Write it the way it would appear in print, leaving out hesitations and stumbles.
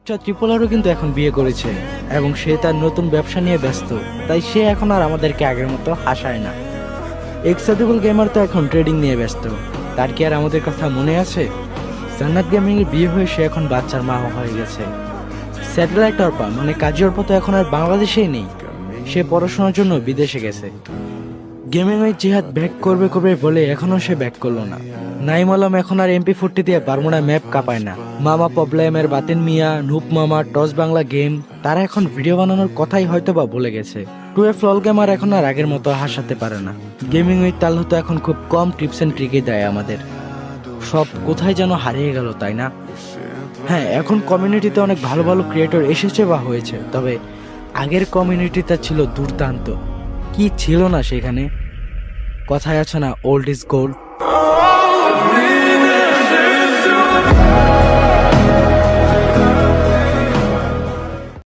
বাচ্চা ত্রিপোলারও কিন্তু এখন বিয়ে করেছে এবং সে তার নতুন ব্যবসা নিয়ে ব্যস্ত, তাই সে এখন আর আমাদেরকে আগের মতো হাসায় না। এক্সাদিবল গেমার তো এখন ট্রেডিং নিয়ে ব্যস্ত, তার কি আর আমাদের কথা মনে আছে? জান্নাত গেমিং এর বিয়ে হয়ে সে এখন বাচ্চার মা হয়ে গেছে। স্যাটেলাইট অর্পা মানে কাজী অর্পা তো এখন আর বাংলাদেশেই নেই, সে পড়াশোনার জন্য বিদেশে গেছে। গেমিং এর জিহাদ ব্যাক করবে করবে বলে এখনো সে ব্যাক করলো না। নাইম আলম এখন আর MP40 দিয়ে বারমুডা ম্যাপ কাঁপায় না। মামা প্রবলেমের বাতিন মিয়া, নুপ মামা, টস বাংলা গেম, তারা এখন ভিডিও বানানোর কথাই হয়তো বা ভুলে গেছে। 12 লল গেমার এখন আর আগের মতো হাসাতে পারে না। গেমিং উইথ তাল্লু তো এখন খুব কম টিপস এন্ড ট্রিকই দেয় আমাদের। সব কোথায় যেন হারিয়ে গেল, তাই না? হ্যাঁ, এখন কমিউনিটিতে অনেক ভালো ভালো ক্রিয়েটর এসেছে বা হয়েছে, তবে আগের কমিউনিটিটা ছিল দুর্দান্ত। কি ছিল না সেখানে? কথায় আছে না, ওল্ড ইজ গোল্ড।